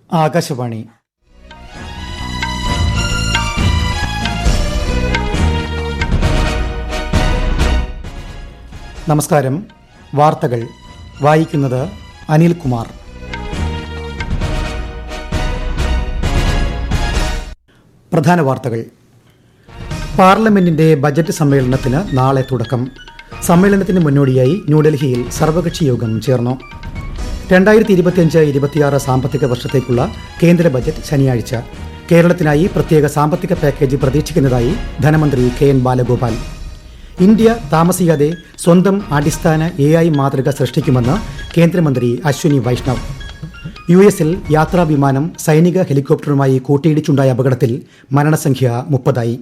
ആകാശവാണി. നമസ്കാരം. വാർത്തകൾ വായിക്കുന്നത് അനിൽകുമാർ. പ്രധാന വാർത്തകൾ. പാർലമെന്റിന്റെ ബജറ്റ് സമ്മേളനത്തിന് നാളെ തുടക്കം. സമ്മേളനത്തിന് മുന്നോടിയായി ന്യൂഡൽഹിയിൽ സർവകക്ഷി യോഗം ചേർന്നു. 2025-26 സാമ്പത്തിക വർഷത്തേക്കുള്ള കേന്ദ്ര ബജറ്റ് ശനിയാഴ്ച. കേരളത്തിനായി പ്രത്യേക സാമ്പത്തിക പാക്കേജ് പ്രതീക്ഷിക്കുന്നതായി ധനമന്ത്രി KN ബാലഗോപാൽ. ഇന്ത്യ താമസിയാതെ സ്വന്തം അടിസ്ഥാന AI മാതൃക സൃഷ്ടിക്കുമെന്ന് കേന്ദ്രമന്ത്രി അശ്വിനി വൈഷ്ണവ്. US-ൽ യാത്രാ വിമാനം സൈനിക ഹെലികോപ്റ്ററുമായി കൂട്ടിയിടിച്ചുണ്ടായ അപകടത്തിൽ മരണസംഖ്യ 30.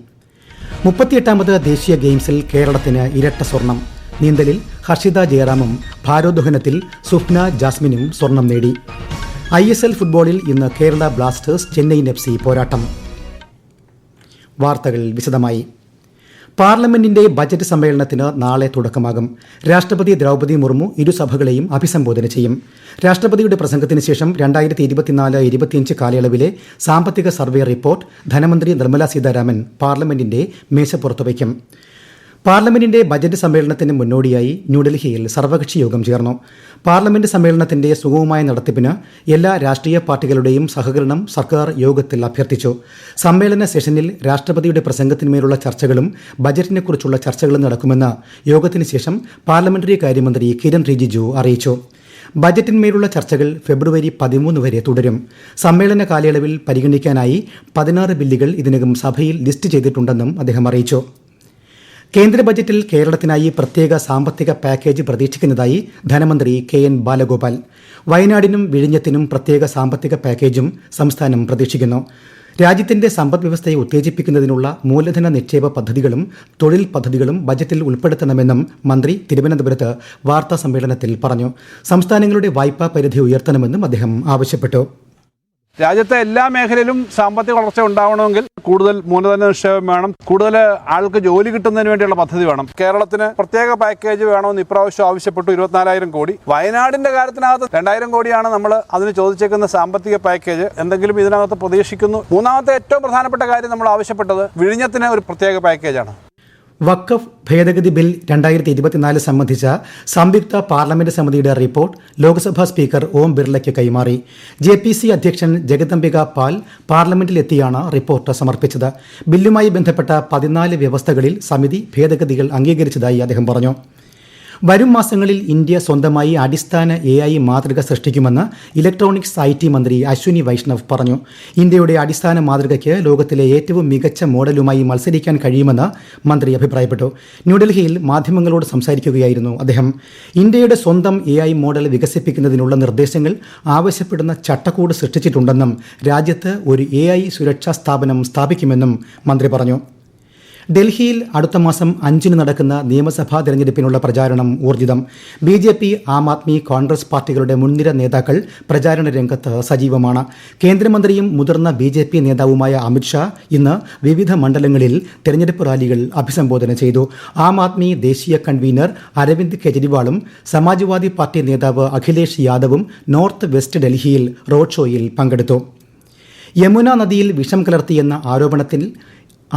38ാമത് ദേശീയ ഗെയിംസിൽ കേരളത്തിന് ഇരട്ട സ്വർണം. നീന്തലിൽ ഹർഷിത ജയറാമും ഭാരോദ്വഹനത്തിൽ സുഫ്ന ജാസ്മിനും സ്വർണം നേടി. ISL ഫുട്ബോളിൽ ഇന്ന് കേരള ബ്ലാസ്റ്റേഴ്സ് ചെന്നൈയിൻ FC പോരാട്ടം. വാർത്തകൾ വിശദമായി. പാർലമെന്റിന്റെ ബജറ്റ് സമ്മേളനത്തിന് നാളെ തുടക്കമാകും. രാഷ്ട്രപതി ദ്രൗപദി മുർമു ഇരുസഭകളെയും അഭിസംബോധന ചെയ്യും. രാഷ്ട്രപതിയുടെ പ്രസംഗത്തിന് ശേഷം 2024-25 കാലയളവിലെ സാമ്പത്തിക സർവേ റിപ്പോർട്ട് ധനമന്ത്രി നിർമ്മല സീതാരാമൻ പാർലമെന്റിന്റെ മേശപ്പുറത്ത് വയ്ക്കും. പാർലമെന്റിന്റെ ബജറ്റ് സമ്മേളനത്തിന് മുന്നോടിയായി ന്യൂഡൽഹിയിൽ സർവകക്ഷി യോഗം ചേർന്നു. പാർലമെന്റ് സമ്മേളനത്തിന്റെ സുഗമമായ നടത്തിപ്പിന് എല്ലാ രാഷ്ട്രീയ പാർട്ടികളുടെയും സഹകരണം സർക്കാർ യോഗത്തിൽ അഭ്യർത്ഥിച്ചു. സമ്മേളന സെഷനിൽ രാഷ്ട്രപതിയുടെ പ്രസംഗത്തിന്മേലുള്ള ചർച്ചകളും ബജറ്റിനെക്കുറിച്ചുള്ള ചർച്ചകളും നടക്കുമെന്ന് യോഗത്തിന് ശേഷം പാർലമെന്ററി കാര്യമന്ത്രി കിരൺ റിജിജു അറിയിച്ചു. ബജറ്റിന്മേലുള്ള ചർച്ചകൾ ഫെബ്രുവരി 13 വരെ തുടരും. സമ്മേളന കാലയളവിൽ പരിഗണിക്കാനായി 16 ബില്ലുകൾ ഇതിനകം സഭയിൽ ലിസ്റ്റ് ചെയ്തിട്ടുണ്ടെന്നും അദ്ദേഹം അറിയിച്ചു. കേന്ദ്ര ബജറ്റിൽ കേരളത്തിനായി പ്രത്യേക സാമ്പത്തിക പാക്കേജ് പ്രതീക്ഷിക്കുന്നതായി ധനമന്ത്രി KN ബാലഗോപാൽ. വയനാടിനും വിഴിഞ്ഞത്തിനും പ്രത്യേക സാമ്പത്തിക പാക്കേജും സംസ്ഥാനം പ്രതീക്ഷിക്കുന്നു. രാജ്യത്തിന്റെ സമ്പദ്വ്യവസ്ഥയെ ഉത്തേജിപ്പിക്കുന്നതിനുള്ള മൂലധന നിക്ഷേപ പദ്ധതികളും തൊഴിൽ പദ്ധതികളും ബജറ്റിൽ ഉൾപ്പെടുത്തണമെന്നും മന്ത്രി തിരുവനന്തപുരത്ത് വാർത്താ സമ്മേളനത്തിൽ പറഞ്ഞു. സംസ്ഥാനങ്ങളുടെ വായ്പാ പരിധി ഉയർത്തണമെന്നും അദ്ദേഹം ആവശ്യപ്പെട്ടു. രാജ്യത്തെ എല്ലാ മേഖലയിലും സാമ്പത്തിക വളർച്ച ഉണ്ടാവണമെങ്കിൽ കൂടുതൽ മൂലധന നിക്ഷേപം വേണം, കൂടുതൽ ആൾക്ക് ജോലി കിട്ടുന്നതിന് വേണ്ടിയുള്ള പദ്ധതി വേണം. കേരളത്തിന് പ്രത്യേക പാക്കേജ് വേണമെന്ന് ഇപ്രാവശ്യം ആവശ്യപ്പെട്ടു 24,000 കോടി. വയനാടിന്റെ കാര്യത്തിനകത്ത് 2,000 കോടിയാണ് നമ്മൾ അതിന് ചോദിച്ചേക്കുന്ന സാമ്പത്തിക പാക്കേജ്. എന്തെങ്കിലും ഇതിനകത്ത് പ്രതീക്ഷിക്കുന്നു. മൂന്നാമത്തെ ഏറ്റവും പ്രധാനപ്പെട്ട കാര്യം നമ്മൾ ആവശ്യപ്പെട്ടത് വിഴിഞ്ഞത്തിന് ഒരു പ്രത്യേക പാക്കേജാണ്. വഖഫ് ഭേദഗതി ബിൽ 2024 സംബന്ധിച്ച സംയുക്ത പാർലമെന്റ് സമിതിയുടെ റിപ്പോർട്ട് ലോക്സഭാ സ്പീക്കർ ഓം ബിർളയ്ക്ക് കൈമാറി. JPC അധ്യക്ഷൻ ജഗദംബിക പാൽ പാർലമെന്റിലെത്തിയാണ് റിപ്പോർട്ട് സമർപ്പിച്ചത്. ബില്ലുമായി ബന്ധപ്പെട്ട 14 വ്യവസ്ഥകളിൽ സമിതി ഭേദഗതികൾ അംഗീകരിച്ചതായി അദ്ദേഹം പറഞ്ഞു. വരും മാസങ്ങളിൽ ഇന്ത്യ സ്വന്തമായി അടിസ്ഥാന AI മാതൃക സൃഷ്ടിക്കുമെന്ന് ഇലക്ട്രോണിക്സ് IT മന്ത്രി അശ്വിനി വൈഷ്ണവ് പറഞ്ഞു. ഇന്ത്യയുടെ അടിസ്ഥാന മാതൃകയ്ക്ക് ലോകത്തിലെ ഏറ്റവും മികച്ച മോഡലുമായി മത്സരിക്കാൻ കഴിയുമെന്ന് മന്ത്രി അഭിപ്രായപ്പെട്ടു. ന്യൂഡൽഹിയിൽ മാധ്യമങ്ങളോട് സംസാരിക്കുകയായിരുന്നു അദ്ദേഹം. ഇന്ത്യയുടെ സ്വന്തം AI മോഡൽ വികസിപ്പിക്കുന്നതിനുള്ള നിർദ്ദേശങ്ങൾ ആവശ്യപ്പെടുന്ന ചട്ടക്കൂട് സൃഷ്ടിച്ചിട്ടുണ്ടെന്നും രാജ്യത്ത് ഒരു AI സുരക്ഷാ സ്ഥാപനം സ്ഥാപിക്കുമെന്നും മന്ത്രി പറഞ്ഞു. ഡൽഹിയിൽ അടുത്ത മാസം 5 നടക്കുന്ന നിയമസഭാ തെരഞ്ഞെടുപ്പിനുള്ള പ്രചാരണം ഊർജിതം. BJP, ആം ആദ്മി, കോൺഗ്രസ് പാർട്ടികളുടെ മുൻനിര നേതാക്കൾ പ്രചാരണ രംഗത്ത് സജീവമാണ്. കേന്ദ്രമന്ത്രിയും മുതിർന്ന BJP നേതാവുമായ അമിത്ഷാ ഇന്ന് വിവിധ മണ്ഡലങ്ങളിൽ തെരഞ്ഞെടുപ്പ് റാലികൾ അഭിസംബോധന ചെയ്തു. ആം ആദ്മി ദേശീയ കൺവീനർ അരവിന്ദ് കെജ്രിവാളും സമാജ്വാദി പാർട്ടി നേതാവ് അഖിലേഷ് യാദവും നോർത്ത് വെസ്റ്റ് ഡൽഹിയിൽ റോഡ് ഷോയിൽ പങ്കെടുത്തു. യമുന നദിയിൽ വിഷം കലർത്തിയെന്ന ആരോപണത്തിൽ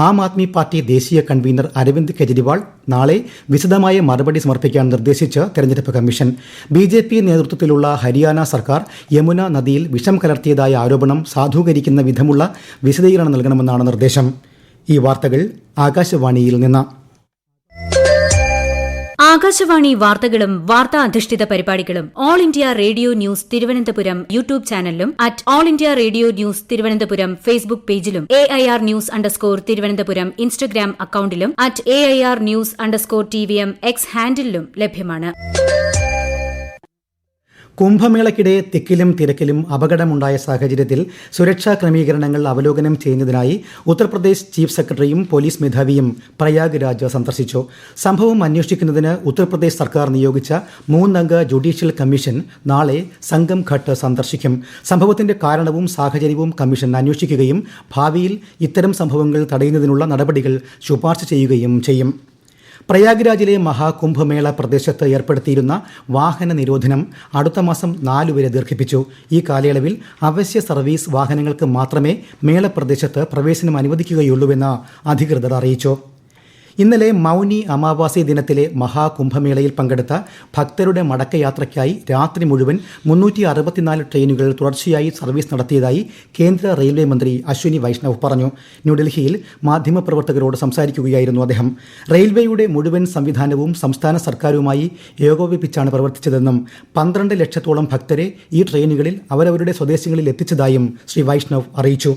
ആം ആദ്മി പാർട്ടി ദേശീയ കൺവീനർ അരവിന്ദ് കെജ്രിവാൾ നാളെ വിശദമായ മറുപടി സമർപ്പിക്കാൻ നിർദ്ദേശിച്ച് തെരഞ്ഞെടുപ്പ് കമ്മീഷൻ. BJP നേതൃത്വത്തിലുള്ള ഹരിയാന സർക്കാർ യമുന നദിയിൽ വിഷം കലർത്തിയതായ ആരോപണം സാധൂകരിക്കുന്ന വിധമുള്ള വിശദീകരണം നൽകണമെന്നാണ് നിർദ്ദേശം. ഈ വാർത്തകൾ ആകാശവാണിയിൽ നിന്ന്. ആകാശവാണി വാർത്തകളും വാർത്താ അധിഷ്ഠിത പരിപാടികളും All India Radio news Thiruvananthapuram YouTube ചാനലിലും All India Radio news Thiruvananthapuram Facebook പേജിലും AIR ന്യൂസ് തിരുവനന്തപുരം ഇൻസ്റ്റഗ്രാം അക്കൌണ്ടിലും AIR ന്യൂസ്_TVM X ഹാൻഡിലും ലഭ്യമാണ്. കുംഭമേളയ്ക്കിടെ തിക്കിലും തിരക്കിലും അപകടമുണ്ടായ സാഹചര്യത്തിൽ സുരക്ഷാ ക്രമീകരണങ്ങൾ അവലോകനം ചെയ്യുന്നതിനായി ഉത്തർപ്രദേശ് ചീഫ് സെക്രട്ടറിയും പോലീസ് മേധാവിയും പ്രയാഗ്രാജ് സന്ദർശിച്ചു. സംഭവം അന്വേഷിക്കുന്നതിന് ഉത്തർപ്രദേശ് സർക്കാർ നിയോഗിച്ച 3-അംഗ ജുഡീഷ്യൽ കമ്മീഷൻ നാളെ സംഗം ഘട്ട് സന്ദർശിക്കും. സംഭവത്തിന്റെ കാരണവും സാഹചര്യവും കമ്മീഷൻ അന്വേഷിക്കുകയും ഭാവിയിൽ ഇത്തരം സംഭവങ്ങൾ തടയുന്നതിനുള്ള നടപടികൾ ശുപാർശ ചെയ്യുകയും ചെയ്യും. പ്രയാഗ്രാജിലെ മഹാകുംഭമേള പ്രദേശത്ത് ഏർപ്പെടുത്തിയിരുന്ന വാഹന നിരോധനം അടുത്ത മാസം 4 വരെ ദീർഘിപ്പിച്ചു. ഈ കാലയളവിൽ അവശ്യ സർവീസ് വാഹനങ്ങൾക്ക് മാത്രമേ മേള പ്രദേശത്ത് പ്രവേശനം അനുവദിക്കുകയുള്ളൂവെന്ന് അധികൃതർ അറിയിച്ചു. ഇന്നലെ മൗനി അമാവാസി ദിനത്തിലെ മഹാകുംഭമേളയിൽ പങ്കെടുത്ത ഭക്തരുടെ മടക്കയാത്രയ്ക്കായി രാത്രി മുഴുവൻ 364 ട്രെയിനുകൾ തുടർച്ചയായി സർവീസ് നടത്തിയതായി കേന്ദ്ര റെയിൽവേ മന്ത്രി അശ്വിനി വൈഷ്ണവ് പറഞ്ഞു. ന്യൂഡൽഹിയിൽ മാധ്യമപ്രവർത്തകരോട് സംസാരിക്കുകയായിരുന്നു അദ്ദേഹം. റെയിൽവേയുടെ മുഴുവൻ സംവിധാനവും സംസ്ഥാന സർക്കാരുമായി ഏകോപിപ്പിച്ചാണ് പ്രവർത്തിച്ചതെന്നും 12 ലക്ഷത്തോളം ഭക്തരെ ഈ ട്രെയിനുകളിൽ അവരവരുടെ സ്വദേശങ്ങളിൽ എത്തിച്ചതായും ശ്രീ വൈഷ്ണവ് അറിയിച്ചു.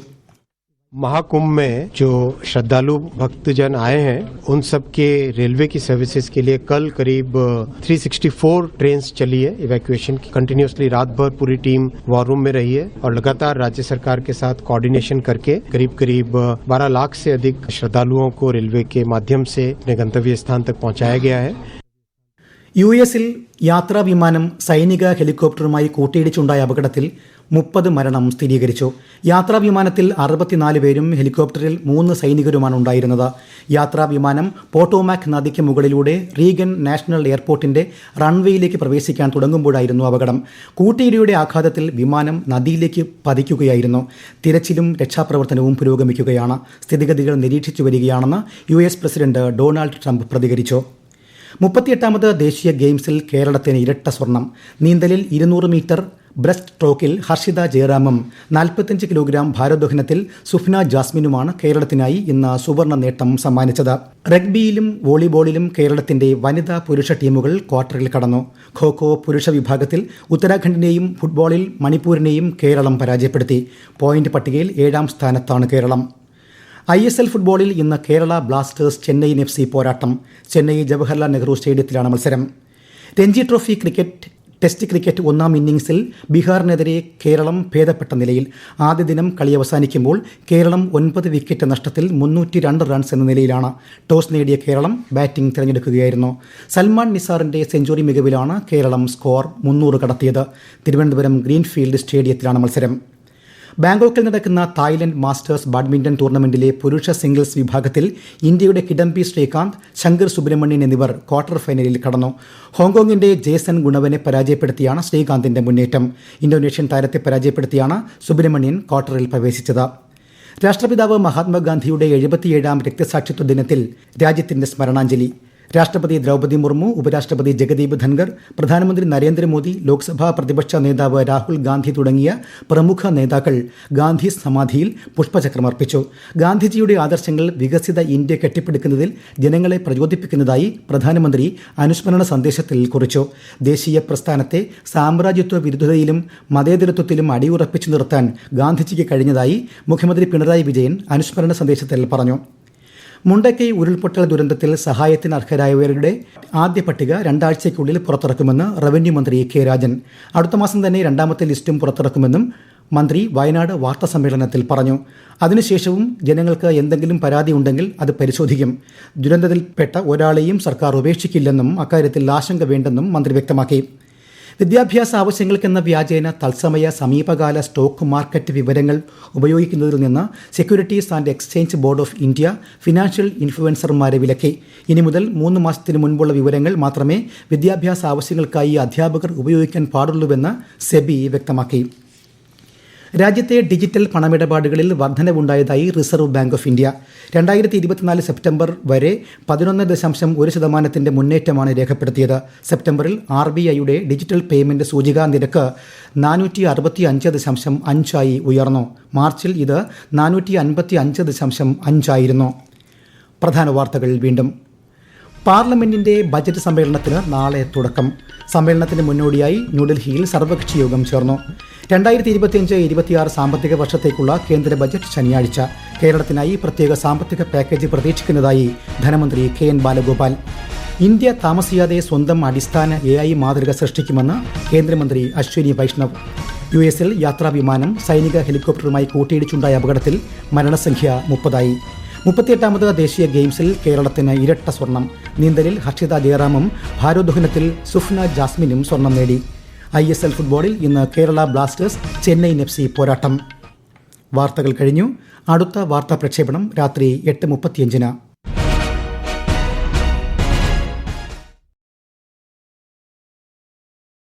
महाकुंभ में जो श्रद्धालु भक्तजन आए हैं उन सब के रेलवे की सर्विसेज के लिए कल करीब 364 ट्रेन चली है इवैक्यूएशन की. कंटिन्यूसली रात भर पूरी टीम वॉर रूम में रही है और लगातार राज्य सरकार के साथ कोऑर्डिनेशन करके करीब 12 लाख से अधिक श्रद्धालुओं को रेलवे के माध्यम से अपने गंतव्य स्थान तक पहुंचाया गया है. യുഎസിൽ യാത്രാ വിമാനം സൈനിക ഹെലികോപ്റ്ററുമായി കൂട്ടിയിടിച്ചുണ്ടായ അപകടത്തിൽ 30 മരണം സ്ഥിരീകരിച്ചു. യാത്രാ വിമാനത്തിൽ 64 പേരും ഹെലികോപ്റ്ററിൽ 3 സൈനികരുമാണ് ഉണ്ടായിരുന്നത്. യാത്രാ വിമാനം പോട്ടോമാക് നദിക്ക് മുകളിലൂടെ റീഗൻ നാഷണൽ എയർപോർട്ടിന്റെ റൺവേയിലേക്ക് പ്രവേശിക്കാൻ തുടങ്ങുമ്പോഴായിരുന്നു അപകടം. കൂട്ടിയിടിയുടെ ആഘാതത്തിൽ വിമാനം നദിയിലേക്ക് പതിക്കുകയായിരുന്നു. തിരച്ചിലും രക്ഷാപ്രവർത്തനവും പുരോഗമിക്കുകയാണ്. സ്ഥിതിഗതികൾ നിരീക്ഷിച്ചു വരികയാണെന്ന് യുഎസ് പ്രസിഡന്റ് ഡൊണാൾഡ് ട്രംപ് പ്രതികരിച്ചു. 38ാമത് ദേശീയ ഗെയിംസിൽ കേരളത്തിന് ഇരട്ട സ്വർണം. നീന്തലിൽ 200 metre breast സ്ട്രോക്കിൽ Harshita ജയറാമും 45 kilogram ഭാരോദ്വഹനത്തിൽ Sufna ജാസ്മിനുമാണ് കേരളത്തിനായി ഇന്ന് സുവർണ്ണ നേട്ടം സമ്മാനിച്ചത്. റഗ്ബിയിലും വോളിബോളിലും കേരളത്തിന്റെ വനിതാ പുരുഷ ടീമുകൾ ക്വാർട്ടറിൽ കടന്നു. ഖോ പുരുഷ വിഭാഗത്തിൽ ഉത്തരാഖണ്ഡിനെയും ഫുട്ബോളിൽ മണിപ്പൂരിനെയും കേരളം പരാജയപ്പെടുത്തി. പോയിന്റ് പട്ടികയിൽ 7ാം സ്ഥാനത്താണ് കേരളം. ISL ഫുട്ബോളിൽ ഇന്ന് കേരള ബ്ലാസ്റ്റേഴ്സ് ചെന്നൈയിൻ FC പോരാട്ടം. ചെന്നൈ ജവഹർലാൽ നെഹ്റു സ്റ്റേഡിയത്തിലാണ് മത്സരം. രഞ്ജി ട്രോഫി ടെസ്റ്റ് ക്രിക്കറ്റ് 1ാം ഇന്നിംഗ്സിൽ ബീഹാറിനെതിരെ കേരളം ഭേദപ്പെട്ട നിലയിൽ. ആദ്യ ദിനം കളി അവസാനിക്കുമ്പോൾ കേരളം 9 വിക്കറ്റ് നഷ്ടത്തിൽ 302 റൺസ് എന്ന നിലയിലാണ്. ടോസ് നേടിയ കേരളം ബാറ്റിംഗ് തിരഞ്ഞെടുക്കുകയായിരുന്നു. സൽമാൻ നിസാറിന്റെ സെഞ്ചുറി മികവിലാണ് കേരളം സ്കോർ 300 കടത്തിയത്. തിരുവനന്തപുരം ഗ്രീൻഫീൽഡ് സ്റ്റേഡിയത്തിലാണ് മത്സരം. ബാങ്കോക്കിൽ നടക്കുന്ന തായ്ലൻഡ് മാസ്റ്റേഴ്സ് ബാഡ്മിന്റൺ ടൂർണമെന്റിലെ പുരുഷ സിംഗിൾസ് വിഭാഗത്തിൽ ഇന്ത്യയുടെ കിഡംബി ശ്രീകാന്ത്, ശങ്കർ സുബ്രഹ്മണ്യൻ എന്നിവർ ക്വാർട്ടർ ഫൈനലിൽ കടന്നു. ഹോങ്കോങ്ങിന്റെ ജേസൺ ഗുണവനെ പരാജയപ്പെടുത്തിയാണ് ശ്രീകാന്തിന്റെ മുന്നേറ്റം. ഇന്തോനേഷ്യൻ താരത്തെ പരാജയപ്പെടുത്തിയാണ് സുബ്രഹ്മണ്യൻ ക്വാർട്ടറിൽ പ്രവേശിച്ചത്. രാഷ്ട്രപിതാവ് മഹാത്മാഗാന്ധിയുടെ 77ാം രക്തസാക്ഷിത്വ ദിനത്തിൽ രാജ്യത്തിന്റെ സ്മരണാഞ്ജലി. രാഷ്ട്രപതി ദ്രൗപദി മുർമു, ഉപരാഷ്ട്രപതി ജഗദീപ് ധൻഖർ, പ്രധാനമന്ത്രി നരേന്ദ്രമോദി, ലോക്സഭാ പ്രതിപക്ഷ നേതാവ് രാഹുൽ ഗാന്ധി തുടങ്ങിയ പ്രമുഖ നേതാക്കൾ ഗാന്ധി സമാധിയിൽ പുഷ്പചക്രമർപ്പിച്ചു. ഗാന്ധിജിയുടെ ആദർശങ്ങൾ വികസിത ഇന്ത്യ കെട്ടിപ്പടുക്കുന്നതിൽ ജനങ്ങളെ പ്രചോദിപ്പിക്കുന്നതായി പ്രധാനമന്ത്രി അനുസ്മരണ സന്ദേശത്തിൽ കുറിച്ചു. ദേശീയ പ്രസ്ഥാനത്തെ സാമ്രാജ്യത്വ വിരുദ്ധതയിലും മതേതരത്വത്തിലും അടിയുറപ്പിച്ചു നിർത്താൻ ഗാന്ധിജിക്ക് കഴിഞ്ഞതായി മുഖ്യമന്ത്രി പിണറായി വിജയൻ അനുസ്മരണ സന്ദേശത്തിൽ പറഞ്ഞു. മുണ്ടക്കൈ ഉരുൾപൊട്ടൽ ദുരന്തത്തിൽ സഹായത്തിന് അർഹരായവരുടെ ആദ്യ പട്ടിക 2 ആഴ്ചയ്ക്കുള്ളിൽ പുറത്തിറക്കുമെന്ന് റവന്യൂ മന്ത്രി കെ രാജൻ. അടുത്ത മാസം തന്നെ 2ാമത്തെ ലിസ്റ്റും പുറത്തിറക്കുമെന്നും മന്ത്രി വയനാട് വാർത്താസമ്മേളനത്തിൽ പറഞ്ഞു. അതിനുശേഷവും ജനങ്ങൾക്ക് എന്തെങ്കിലും പരാതി ഉണ്ടെങ്കിൽ അത് പരിശോധിക്കും. ദുരന്തത്തിൽപ്പെട്ട ഒരാളെയും സർക്കാർ ഉപേക്ഷിക്കില്ലെന്നും അക്കാര്യത്തിൽ ആശങ്ക വേണ്ടെന്നും മന്ത്രി വ്യക്തമാക്കി. വിദ്യാഭ്യാസ ആവശ്യങ്ങൾക്കെന്ന വ്യാജേന തത്സമയ സമീപകാല സ്റ്റോക്ക് മാർക്കറ്റ് വിവരങ്ങൾ ഉപയോഗിക്കുന്നതിൽ നിന്ന് Securities and Exchange Board of India financial ഇൻഫ്ലുവൻസർമാരെ വിലക്കി. ഇനി മുതൽ 3 മാസത്തിന് മുൻപുള്ള വിവരങ്ങൾ മാത്രമേ വിദ്യാഭ്യാസ ആവശ്യങ്ങൾക്കായി അധ്യാപകർ ഉപയോഗിക്കാൻ പാടുള്ളൂവെന്ന് സെബി വ്യക്തമാക്കി. രാജ്യത്തെ ഡിജിറ്റൽ പണമിടപാടുകളിൽ വർധനവുണ്ടായതായി Reserve Bank of India. 2024 September വരെ 11.1% മുന്നേറ്റമാണ് രേഖപ്പെടുത്തിയത്. സെപ്റ്റംബറിൽ RBIയുടെ ഡിജിറ്റൽ പേയ്മെന്റ് സൂചികാ നിരക്ക് 465.5 ഉയർന്നു. മാർച്ചിൽ ഇത് 455.5 ആയിരുന്നു. പ്രധാന വാർത്തകൾ വീണ്ടും. പാർലമെന്റിന്റെ ബജറ്റ് സമ്മേളനത്തിന് നാളെ തുടക്കം. സമ്മേളനത്തിന് മുന്നോടിയായി ന്യൂഡൽഹിയിൽ സർവകക്ഷി യോഗം ചേർന്നു. 2025-26 സാമ്പത്തിക വർഷത്തേക്കുള്ള കേന്ദ്ര ബജറ്റ് ശനിയാഴ്ച. കേരളത്തിനായി പ്രത്യേക സാമ്പത്തിക പാക്കേജ് പ്രതീക്ഷിക്കുന്നതായി ധനമന്ത്രി KN ബാലഗോപാൽ. ഇന്ത്യ താമസിയാതെ സ്വന്തം അടിസ്ഥാന AI മാതൃക സൃഷ്ടിക്കുമെന്ന് കേന്ദ്രമന്ത്രി അശ്വിനി വൈഷ്ണവ്. യുഎസിൽ യാത്രാ വിമാനം സൈനിക ഹെലികോപ്റ്ററുമായി കൂട്ടിയിടിച്ചുണ്ടായ അപകടത്തിൽ മരണസംഖ്യ 30. 38ാമത് ദേശീയ ഗെയിംസിൽ കേരളത്തിന് ഇരട്ട സ്വർണം. നീന്തലിൽ ഹർഷിത ജയറാമും ഭാരോദ്വഹനത്തിൽ സുഫ്ന ജാസ്മിനും സ്വർണം നേടി. ISL ഫുട്ബോളിൽ ഇന്ന് കേരള ബ്ലാസ്റ്റേഴ്സ് ചെന്നൈയിൻ FC പോരാട്ടം. വാർത്തകൾ കഴിഞ്ഞു. അടുത്ത വാർത്താ പ്രക്ഷേപണം രാത്രി 8:35.